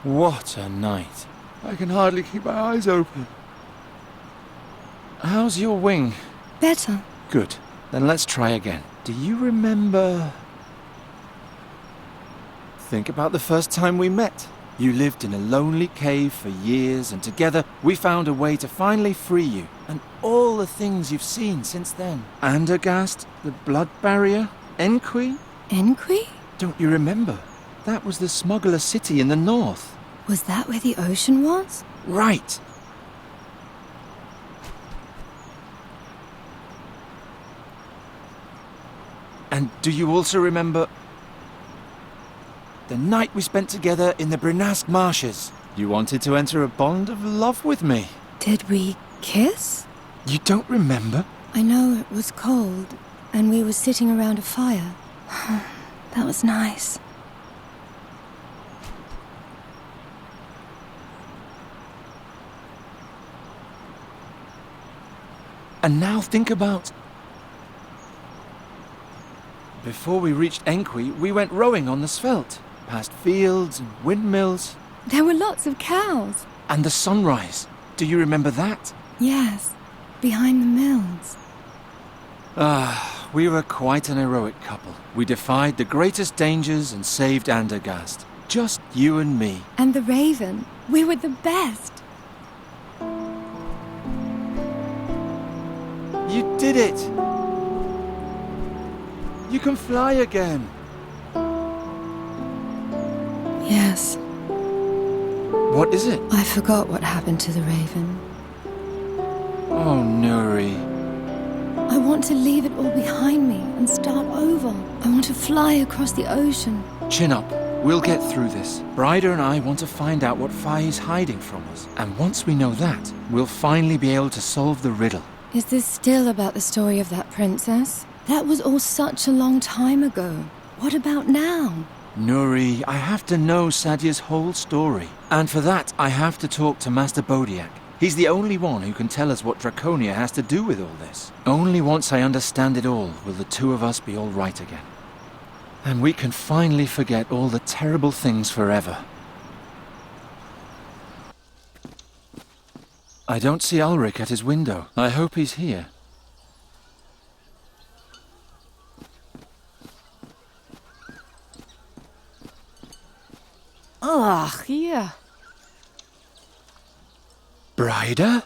What a night. I can hardly keep my eyes open. How's your wing? Better. Good. Then let's try again. Do you remember... Think about the first time we met. You lived in a lonely cave for years, and together we found a way to finally free you. And all the things you've seen since then. Andergast, the blood barrier, Enqui. Enqui? Don't you remember? That was the smuggler city in the north. Was that where the ocean was? Right. And do you also remember the night we spent together in the Brinask marshes? You wanted to enter a bond of love with me. Did we kiss? You don't remember? I know it was cold, and we were sitting around a fire. That was nice. And now think about... Before we reached Enqui, we went rowing on the Svelte, past fields and windmills. There were lots of cows. And the sunrise. Do you remember that? Yes, behind the mills. We were quite an heroic couple. We defied the greatest dangers and saved Andergast. Just you and me. And the raven. We were the best. You did it! You can fly again. Yes. What is it? I forgot what happened to the raven. Oh, Nuri. I want to leave it all behind me and start over. I want to fly across the ocean. Chin up. We'll get through this. Bryder and I want to find out what Faye is hiding from us. And once we know that, we'll finally be able to solve the riddle. Is this still about the story of that princess? That was all such a long time ago. What about now? Nuri, I have to know Sadia's whole story. And for that, I have to talk to Master Bodiak. He's the only one who can tell us what Draconia has to do with all this. Only once I understand it all will the two of us be all right again. And we can finally forget all the terrible things forever. I don't see Ulrich at his window. I hope he's here. Ach, hier. Bryder?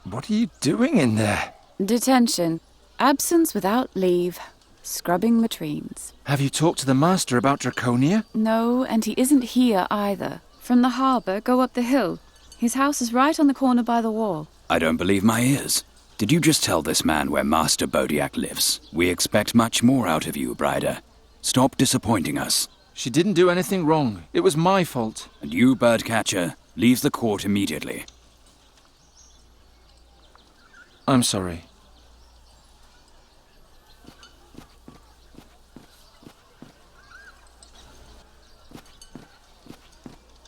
What are you doing in there? Detention. Absence without leave. Scrubbing latrines. Have you talked to the master about Draconia? No, and he isn't here either. From the harbour, go up the hill. His house is right on the corner by the wall. I don't believe my ears. Did you just tell this man where Master Bodiak lives? We expect much more out of you, Bryder. Stop disappointing us. She didn't do anything wrong. It was my fault. And you, Birdcatcher, leave the court immediately. I'm sorry.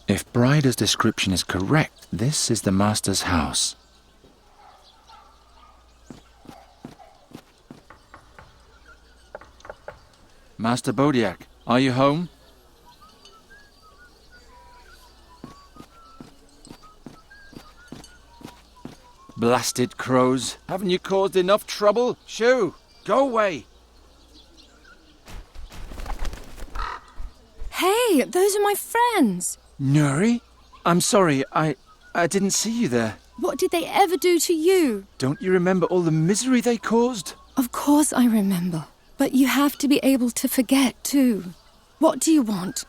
If Bryder's description is correct, this is the master's house. Master Bodiak, are you home? Blasted crows. Haven't you caused enough trouble? Shoo! Go away! Hey, those are my friends. Nuri? I'm sorry, I didn't see you there. What did they ever do to you? Don't you remember all the misery they caused? Of course I remember. But you have to be able to forget, too. What do you want?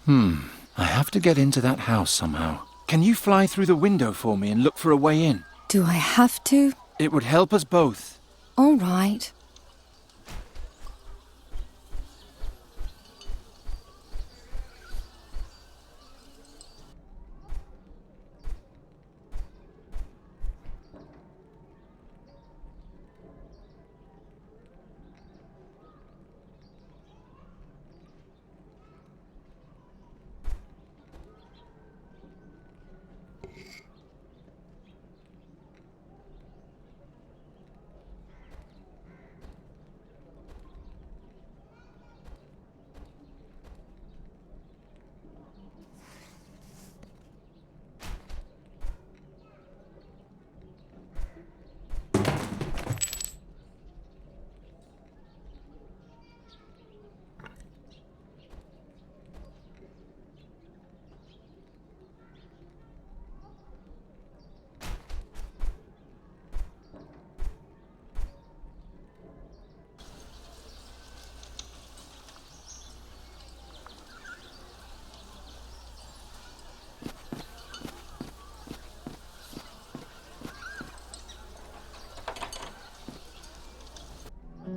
I have to get into that house somehow. Can you fly through the window for me and look for a way in? Do I have to? It would help us both. All right.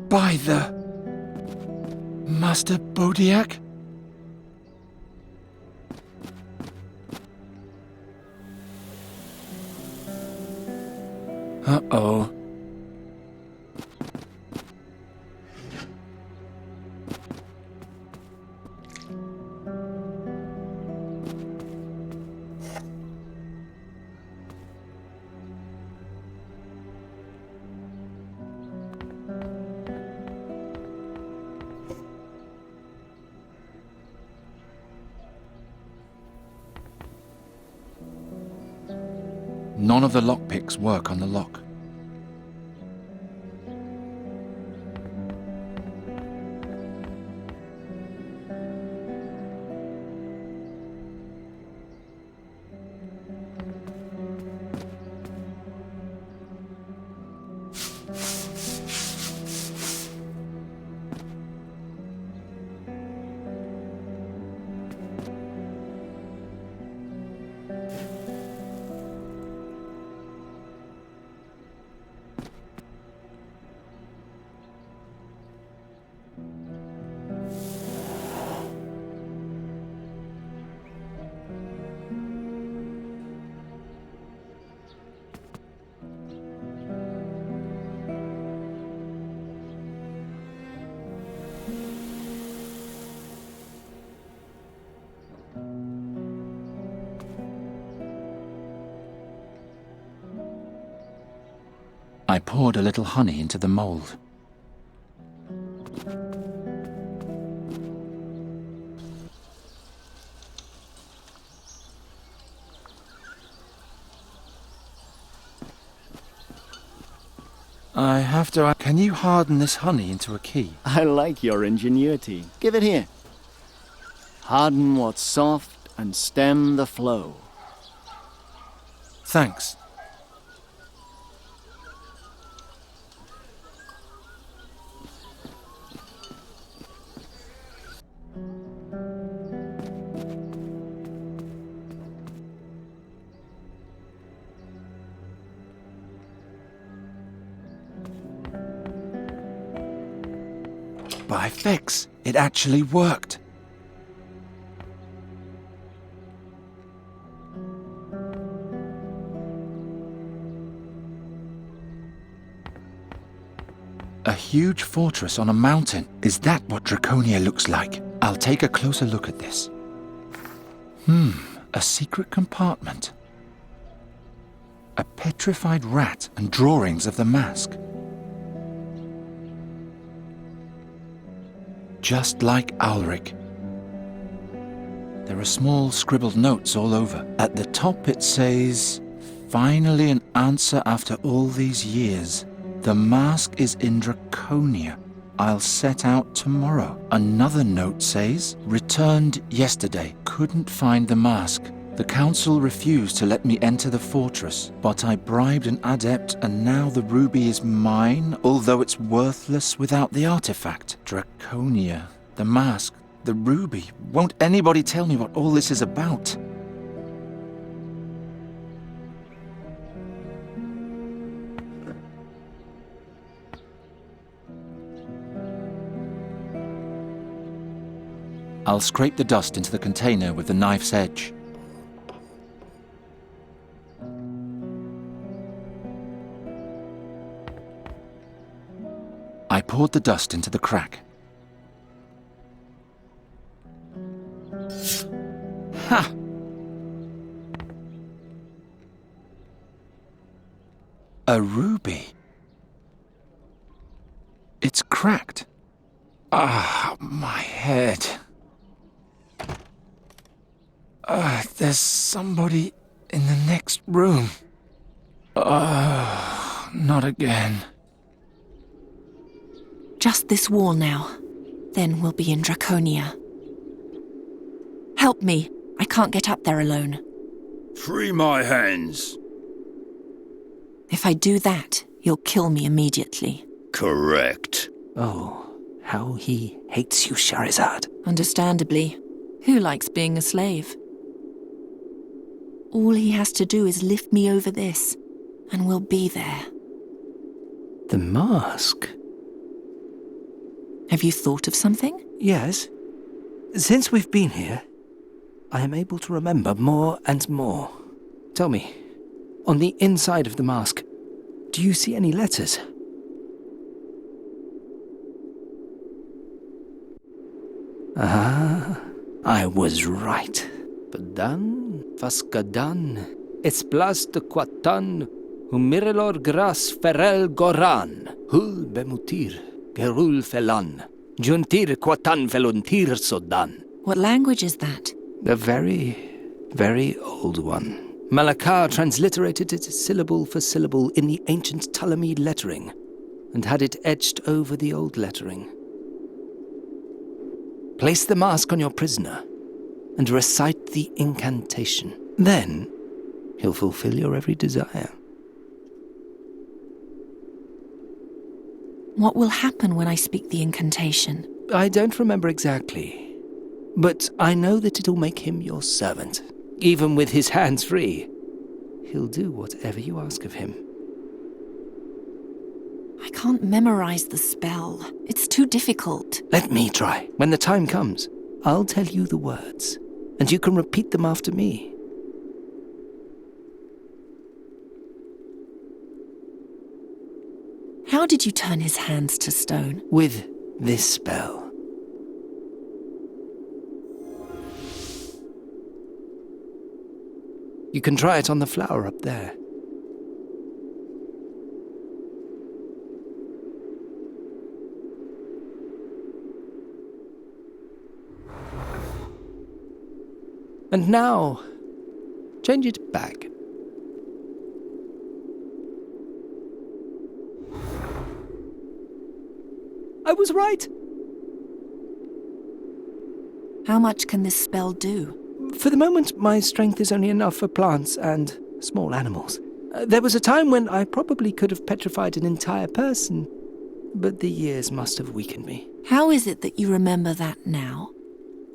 By the... Master Bodiak? Uh-oh. None of the lockpicks work on the lock. I poured a little honey into the mold. I have to... Can you harden this honey into a key? I like your ingenuity. Give it here. Harden what's soft and stem the flow. Thanks. By fix, it actually worked. A huge fortress on a mountain. Is that what Draconia looks like? I'll take a closer look at this. A secret compartment. A petrified rat and drawings of the mask. Just like Ulrich. There are small scribbled notes all over. At the top it says, "Finally an answer after all these years. The mask is in Draconia. I'll set out tomorrow." Another note says, "Returned yesterday. Couldn't find the mask. The council refused to let me enter the fortress, but I bribed an adept and now the ruby is mine, although it's worthless without the artifact." Draconia, the mask, the ruby. Won't anybody tell me what all this is about? I'll scrape the dust into the container with the knife's edge. I poured the dust into the crack. Ha! A ruby. It's cracked. Ah, my head. There's somebody in the next room. Not again. Just this wall now. Then we'll be in Draconia. Help me. I can't get up there alone. Free my hands. If I do that, you'll kill me immediately. Correct. Oh, how he hates you, Shahrazad. Understandably. Who likes being a slave? All he has to do is lift me over this, and we'll be there. The mask? Have you thought of something? Yes. Since we've been here, I am able to remember more and more. Tell me, on the inside of the mask, do you see any letters? Ah, I was right. Padan, Faskadan, Esplas de Quatan, Humirelor Gras Ferel Goran, Hul Bemutir, Gerul Felan, Juntir Quatan Veluntir Sodan. What language is that? A very, very old one. Malakar transliterated it syllable for syllable in the ancient Ptolemy lettering, and had it etched over the old lettering. Place the mask on your prisoner, and recite the incantation. Then, he'll fulfill your every desire. What will happen when I speak the incantation? I don't remember exactly, but I know that it'll make him your servant. Even with his hands free, he'll do whatever you ask of him. I can't memorize the spell. It's too difficult. Let me try. When the time comes, I'll tell you the words, and you can repeat them after me. How did you turn his hands to stone? With this spell. You can try it on the flower up there. And now, change it back. I was right. How much can this spell do? For the moment, my strength is only enough for plants and small animals. There was a time when I probably could have petrified an entire person, but the years must have weakened me. How is it that you remember that now?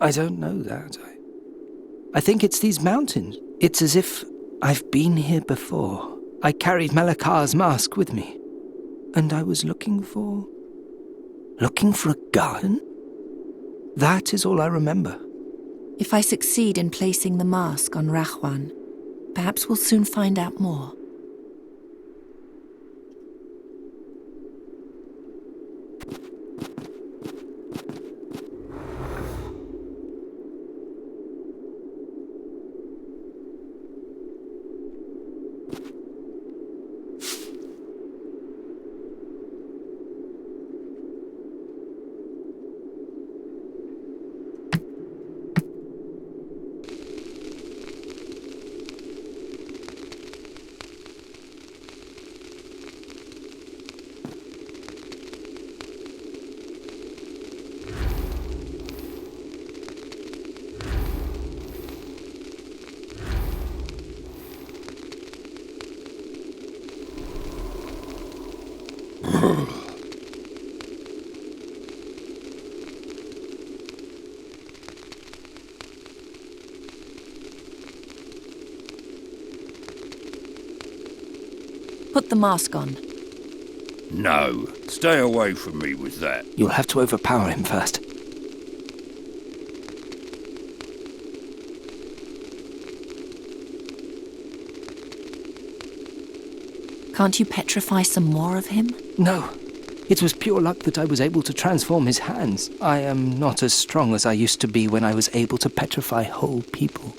I don't know that. I think it's these mountains. It's as if I've been here before. I carried Malakar's mask with me, and I was looking for a garden? That is all I remember. If I succeed in placing the mask on Rahwan, perhaps we'll soon find out more. Put the mask on. No, stay away from me with that. You'll have to overpower him first. Can't you petrify some more of him? No. It was pure luck that I was able to transform his hands. I am not as strong as I used to be when I was able to petrify whole people.